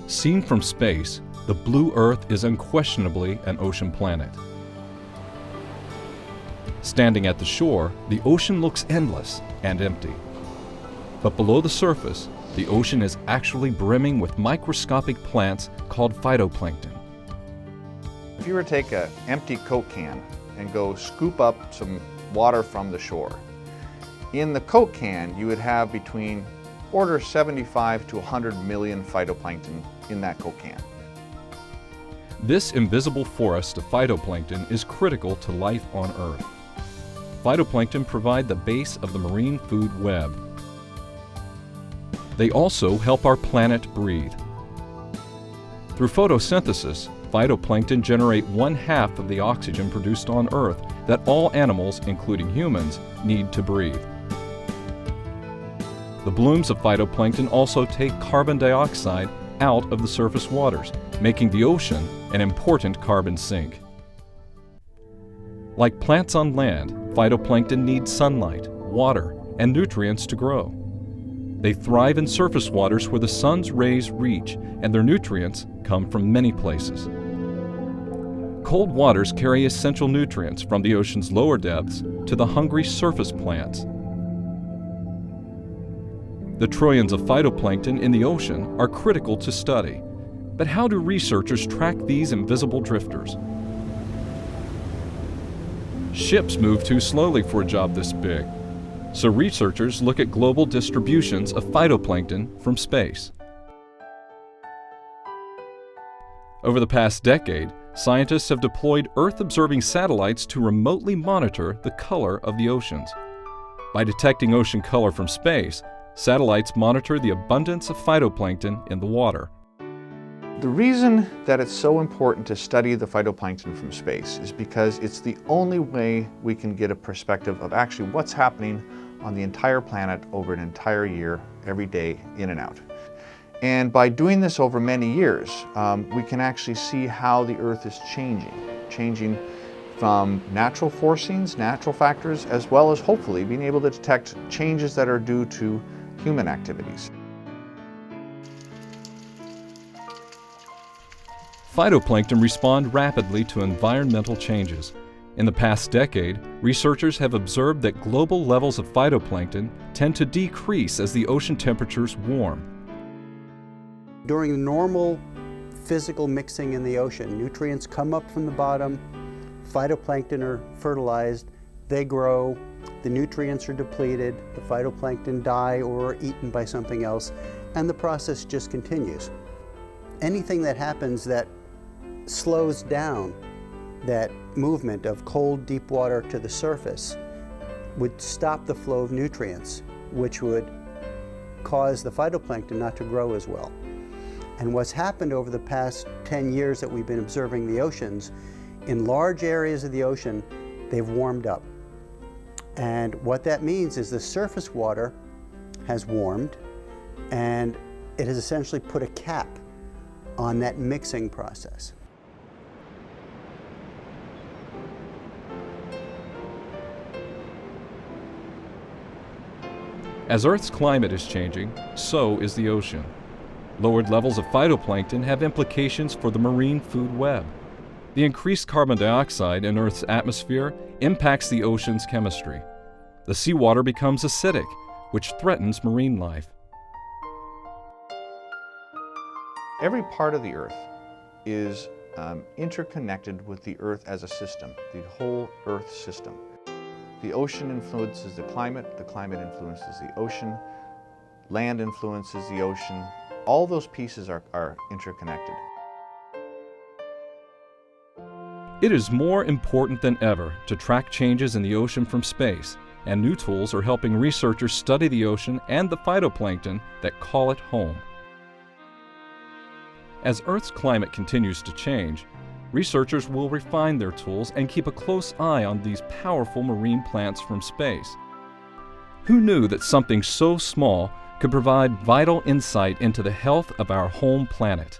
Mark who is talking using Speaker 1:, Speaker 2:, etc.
Speaker 1: Seen from space, the blue Earth is unquestionably an ocean planet. Standing at the shore, the ocean looks endless and empty. But below the surface, the ocean is actually brimming with microscopic plants called phytoplankton.
Speaker 2: If you were to take an empty Coke can and go scoop up some water from the shore, in the Coke can you would have between order 75 to 100 million phytoplankton in that Coke can.
Speaker 1: This invisible forest of phytoplankton is critical to life on Earth. Phytoplankton provide the base of the marine food web. They also help our planet breathe. Through photosynthesis, phytoplankton generate 1/2 of the oxygen produced on Earth that all animals, including humans, need to breathe. The blooms of phytoplankton also take carbon dioxide out of the surface waters, making the ocean an important carbon sink. Like plants on land, phytoplankton need sunlight, water, and nutrients to grow. They thrive in surface waters where the sun's rays reach, and their nutrients come from many places. Cold waters carry essential nutrients from the ocean's lower depths to the hungry surface plants. The trillions of phytoplankton in the ocean are critical to study. But how do researchers track these invisible drifters? Ships move too slowly for a job this big, so researchers look at global distributions of phytoplankton from space. Over the past decade, scientists have deployed Earth-observing satellites to remotely monitor the color of the oceans. By detecting ocean color from space, satellites monitor the abundance of phytoplankton in the water.
Speaker 2: The reason that it's so important to study the phytoplankton from space is because it's the only way we can get a perspective of actually what's happening on the entire planet over an entire year, every day, in and out. And by doing this over many years, we can actually see how the Earth is changing from natural forcings, natural factors, as well as hopefully being able to detect changes that are due to human activities.
Speaker 1: Phytoplankton respond rapidly to environmental changes. In the past decade, researchers have observed that global levels of phytoplankton tend to decrease as the ocean temperatures warm.
Speaker 3: During normal physical mixing in the ocean, nutrients come up from the bottom, phytoplankton are fertilized, they grow, the nutrients are depleted, the phytoplankton die or are eaten by something else, and the process just continues. Anything that happens that slows down that movement of cold, deep water to the surface would stop the flow of nutrients, which would cause the phytoplankton not to grow as well. And what's happened over the past 10 years that we've been observing the oceans, in large areas of the ocean, they've warmed up. And what that means is the surface water has warmed, and it has essentially put a cap on that mixing process.
Speaker 1: As Earth's climate is changing, so is the ocean. Lowered levels of phytoplankton have implications for the marine food web. The increased carbon dioxide in Earth's atmosphere impacts the ocean's chemistry. The seawater becomes acidic, which threatens marine life.
Speaker 2: Every part of the Earth is interconnected with the Earth as a system, the whole Earth system. The ocean influences the climate influences the ocean, land influences the ocean. All those pieces are interconnected.
Speaker 1: It is more important than ever to track changes in the ocean from space, and new tools are helping researchers study the ocean and the phytoplankton that call it home. As Earth's climate continues to change, researchers will refine their tools and keep a close eye on these powerful marine plants from space. Who knew that something so small could provide vital insight into the health of our home planet?